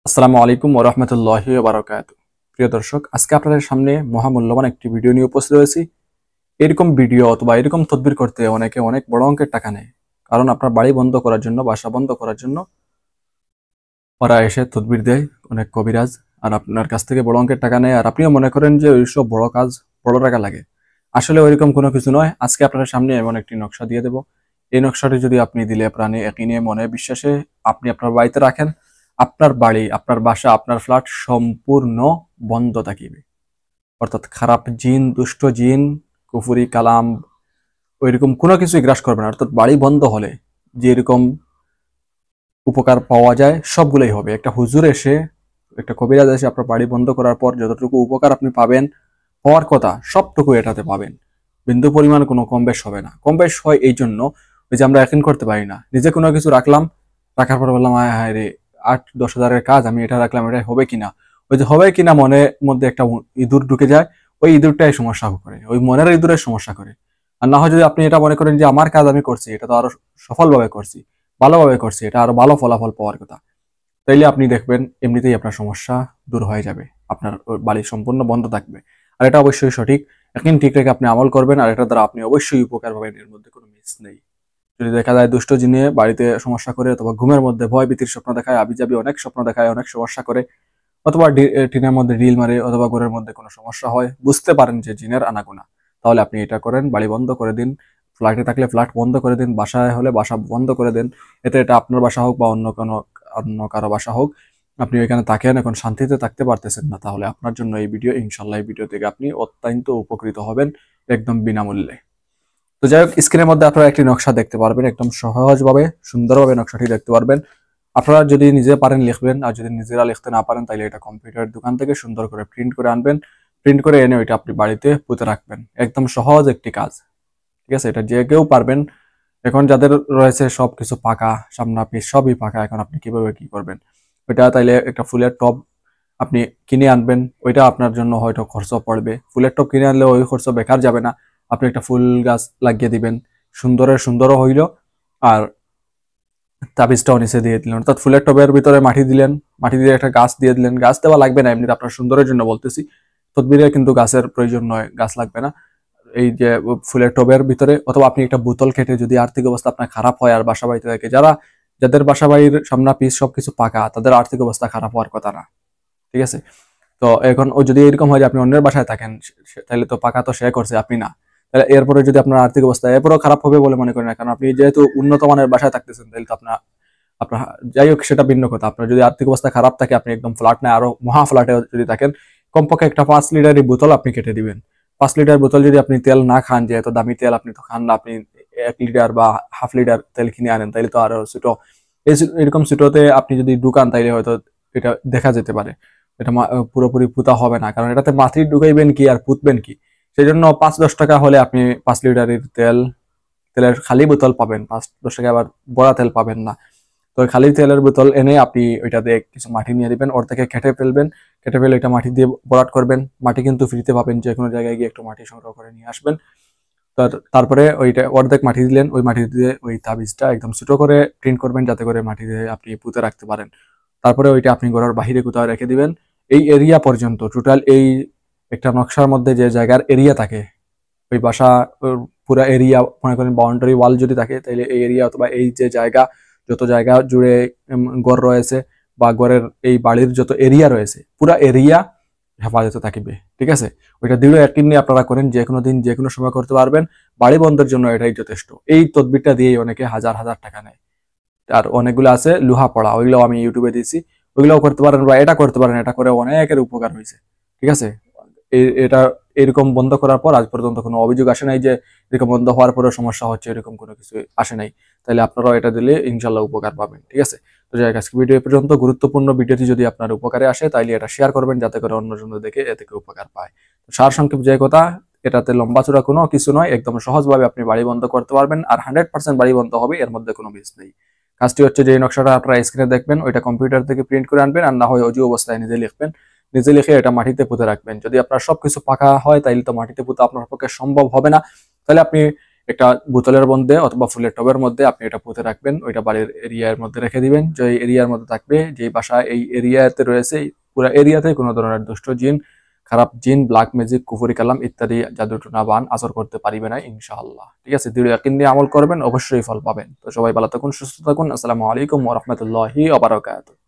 আসসালামু আলাইকুম ওয়া রাহমাতুল্লাহি ওয়া বারাকাতুহু। প্রিয় দর্শক, আজকে আপনাদের সামনে মহামূল্যবান একটি ভিডিও নিয়ে উপস্থিত হয়েছি। এরকম ভিডিও অথবা এরকম তদবির করতে অনেকে অনেক বড় অঙ্কের টাকা নেয়। কারণ আপনার বাড়ি বন্ধ করার জন্য, বাসা বন্ধ করার জন্য ওরা এসে তদবির দেয়, অনেক কবিরাজ। আর আপনার কাছ থেকে বড় অঙ্কের টাকা নেয়, আর আপনিও মনে করেন যে ওইসব বড় কাজ, বড় টাকা লাগে। আসলে ওইরকম কোনো কিছু নয়। আজকে আপনাদের সামনে এমন একটি নকশা দিয়ে দেব। এই নকশাটি যদি আপনি দিলে প্রাণে একিনে মনে বিশ্বাসে আপনি আপনার বাড়িতে রাখেন, আপনার বাড়ি, আপনার বাসা, আপনার ফ্ল্যাট সম্পূর্ণ বন্ধ থাকিবে। অর্থাৎ খারাপ জিন, দুষ্ট জিন, কুফুরি কালাম ওইরকম কোনো কিছুই গ্রাস করবে না। অর্থাৎ বাড়ি বন্ধ হলে যেরকম উপকার পাওয়া যায় সবগুলোই হবে। একটা হুজুর এসে, একটা কবিরাজ এসে আপনার বাড়ি বন্ধ করার পর যতটুকু উপকার আপনি পাবেন, পাওয়ার কথা সবটুকু এটাতে পাবেন। বিন্দু পরিমাণ কোনো কম বেশ হবে না। কম বেশ হয় এই জন্য, ওই যে আমরা এখন করতে পারি না, নিজে কোনো কিছু রাখলাম, রাখার পর বললাম হায় হায় রে, 8-10 হাজারের কাজ আমি এটা রাখলাম, এটা হবে কিনা। ওই যে হবে কিনা মনের মধ্যে একটা ইঁদুর ঢুকে যায়, ওই ইঁদুরটাই সমস্যা করে, ওই মনের ইঁদুরের সমস্যা করে। আর না হয় যদি আপনি এটা মনে করেন যে আমার কাজ আমি করছি, এটা তো আরো সফলভাবে করছি, ভালোভাবে করছি, এটা আরো ভালো ফলাফল পাওয়ার কথা, তাইলে আপনি দেখবেন এমনিতেই আপনার সমস্যা দূর হয়ে যাবে, আপনার বাড়ি সম্পূর্ণ বন্ধ থাকবে। আর এটা অবশ্যই সঠিক। এখন ঠিক রেখে আপনি আমল করবেন, আর এটা দ্বারা আপনি অবশ্যই উপকার পাবেন, এর মধ্যে কোনো মিস নেই। যদি দেখা যায় দুষ্ট জিনে বাড়িতে সমস্যা করে, অথবা ঘুমের মধ্যে ভয় ভীতির স্বপ্ন দেখায়, আবিজাবি অনেক স্বপ্ন দেখায়, অনেক সমস্যা করে, অথবা টিনের মধ্যে ডিল মারে, অথবা ঘরের মধ্যে কোনো সমস্যা হয়, বুঝতে পারেন যে জিনের আনাগোনা, তাহলে আপনি এটা করেন, বাড়ি বন্ধ করে দিন। ফ্ল্যাটে থাকলে ফ্ল্যাট বন্ধ করে দিন, বাসায় হলে বাসা বন্ধ করে দিন। এতে এটা আপনার বাসা হোক বা অন্য কারো বাসা হোক, আপনি ওইখানে থাকেন, এখন শান্তিতে থাকতে পারতেছেন না, তাহলে আপনার জন্য এই ভিডিও, ইনশাল্লাহ এই ভিডিও থেকে আপনি অত্যন্ত উপকৃত হবেন, একদম বিনামূল্যে। তো যাই হোক, স্ক্রিনের মধ্যে আপনারা একটি নকশা দেখতে পারবেন, একদম সহজভাবে সুন্দরভাবে নকশাটি দেখতে পারবেন। আপনারা যদি নিজে পারেন লিখবেন, আর যদি নিজেরা লিখতে না পারেন তাহলে এটা কম্পিউটারের দোকান থেকে সুন্দর করে প্রিন্ট করে আনবেন। প্রিন্ট করে এনে ওইটা আপনি বাড়িতে পুঁতে রাখবেন। একদম সহজ একটি কাজ, ঠিক আছে? এটা যে কেউ পারবেন। এখন যাদের রয়েছে সবকিছু পাকা, সামনা পিস সবই পাকা, এখন আপনি কিভাবে কি করবেন? ওইটা তাইলে একটা ফুলের টব আপনি কিনে আনবেন। ওইটা আপনার জন্য হয়তো খরচ পড়বে। ফুলের টব কিনে আনলে ওই খরচ বেকার যাবে না। আপনি একটা ফুল গাছ লাগিয়ে দিবেন, সুন্দরও হইল। আর তাবিজটাও নিচে দিয়ে দিলেন, অর্থাৎ ফুলের টবের ভিতরে মাটি দিলেন, মাটি দিয়ে একটা গাছ দিয়ে দিলেন। গাছ দেওয়া লাগবে না, এমনিতে আপনার সুন্দরের জন্য বলতেছি। তদবিরে কিন্তু গাছের প্রয়োজন নয়, গাছ লাগবে না। এই যে ফুলের টবের ভিতরে, অথবা আপনি একটা বোতল কেটে, যদি আর্থিক অবস্থা আপনার খারাপ হয় আর বাসা বাড়িতে থাকে, যাদের বাসা বাড়ির সামনা পিস সবকিছু পাকা, তাদের আর্থিক অবস্থা খারাপ হওয়ার কথা না, ঠিক আছে? তো এখন ও যদি এরকম হয় যে আপনি অন্যের বাসায় থাকেন, তাহলে তো পাকা তো সে করছে, আপনি না। তাহলে এরপরে যদি আপনার আর্থিক অবস্থা এরপরও খারাপ হবে বলে মনে করেন না, কারণ আপনি যেহেতু উন্নত মানের বাসায় থাকতেছেন, তাহলে তো আপনার আপনার যাই হোক সেটা ভিন্ন কথা। আপনার যদি আর্থিক অবস্থা খারাপ থাকে, আপনি একদম ফ্ল্যাট না আরো মহা ফ্ল্যাটে যদি থাকেন, কমপক্ষে একটা 5 লিটারের বোতল আপনি কেটে দিবেন। 5 লিটার বোতল যদি আপনি তেল না খান, যে এত দামি তেল আপনি তো খান না, আপনি 1 লিটার বা হাফ লিটার তেল কিনে আনেন, তাহলে তো আরো ছোট। এরকম ছোটতে আপনি যদি ঢুকান, তাইলে হয়তো এটা দেখা যেতে পারে এটা পুরোপুরি পুতা হবে না, কারণ এটাতে মাটি ঢুকাইবেন কি আর পুতবেন কি। সেই জন্য 5-10 টাকা হলে আপনি 5 লিটারের তেলের খালি বোতল পাবেন। 5-10 টাকা আবার বড়া তেল পাবেন না। তো খালি তেলের বোতল এনে আপনি ওইটা দিয়ে কিছু মাটি নিয়ে দিবেন, ওর থেকে কেটে ফেলবেন। কেটে ফেলে এটা মাটি দিয়ে ভরাট করবেন। মাটি কিন্তু ফ্রিতে পাবেন, যে কোনো জায়গায় গিয়ে একটু মাটি সংগ্রহ করে নিয়ে আসবেন। তারপরে ওইটা অর্ধেক মাটি দিলেন, ওই মাটি দিয়ে ওই তাবিজটা একদম ছোট করে প্রিন্ট করবেন, যাতে করে মাটি দিয়ে আপনি পুঁতে রাখতে পারেন। তারপরে ওইটা আপনি ঘরের বাহিরে কোথাও রেখে দিবেন। এই এরিয়া পর্যন্ত টোটাল, এই একটা নকশার মধ্যে যে জায়গার এরিয়া থাকে, ওই বাসা পুরা এরিয়া, মনে করেন বাউন্ডারি ওয়াল যদি থাকে, তাহলে এই এরিয়া অথবা এই যে জায়গা, যত জায়গা জুড়ে গড় রয়েছে, বা গড়ের এই বাড়ির যত এরিয়া রয়েছে, পুরা এরিয়া হেফাজতে থাকবে, ঠিক আছে? ওইটা দৃঢ় একদিন নিয়ে আপনারা করেন, যে কোনো দিন যে কোনো সময় করতে পারবেন। বাড়ি বন্ধের জন্য এটাই যথেষ্ট। এই তদবিরটা দিয়ে অনেকে হাজার হাজার টাকা নেয়। আর অনেকগুলো আছে লোহা পড়া, ওইগুলো আমি ইউটিউবে দিয়েছি, ওইগুলোও করতে পারেন, বা এটা করতে পারেন। এটা করে অনেকের উপকার হয়েছে, ঠিক আছে? এটা এরকম বন্ধ করার পর আজ পর্যন্ত কোনো অভিযোগ আসে নাই যে এরকম বন্ধ হওয়ার পরে সমস্যা হচ্ছে, এরকম কোনো কিছু আসে নাই। তাহলে আপনারাও এটা দিলে ইনশাল্লাহ উপকার পাবেন, ঠিক আছে? তো যাই হোক, আজকে ভিডিও পর্যন্ত। গুরুত্বপূর্ণ ভিডিওটি যদি আপনার উপকারে আসে, তাহলে এটা শেয়ার করবেন, যাতে করে অন্যজন দেখে এ থেকে উপকার পায়। তো সার সংক্ষেপ যে কথা, এটাতে লম্বা চূড়া কোনো কিছু নয়, একদম সহজভাবে আপনি বাড়ি বন্ধ করতে পারবেন, আর 100% বাড়ি বন্ধ হবে, এর মধ্যে কোনো মিস নেই। কাজটি হচ্ছে, যে নকশাটা আপনারা স্ক্রিনে দেখবেন, ওইটা কম্পিউটার থেকে প্রিন্ট করে আনবেন, আর না হয় অজু অবস্থায় নিজে লিখবেন। নিজে লিখে এটা মাটিতে পুঁতে রাখবেন। যদি আপনার সবকিছু পাকা হয়, তাইলে তো মাটিতে পুঁতা আপনার পক্ষে সম্ভব হবে না। তাহলে আপনি একটা বোতলের মধ্যে অথবা ফুলের টবের মধ্যে আপনি এটা পুঁতে রাখবেন, ওইটা বাড়ির এরিয়ার মধ্যে রেখে দিবেন। যে এরিয়ার মধ্যে থাকবে, যে বাসা এই এরিয়াতে রয়েছে, পুরো এরিয়াতে কোনো ধরনের দুষ্ট জিন, খারাপ জিন, ব্ল্যাক ম্যাজিক, কুফরি কালাম ইত্যাদি জাদুটনা বান আসর করতে পারিবে না ইনশাআল্লাহ। ঠিক আছে, দৃঢ় ইয়াকিন দিয়ে আমল করবেন, অবশ্যই ফল পাবেন। তো সবাই ভালো থাকুন, সুস্থ থাকুন। আসসালামু আলাইকুম ওয়া রাহমাতুল্লাহি ওয়া বারাকাতুহু।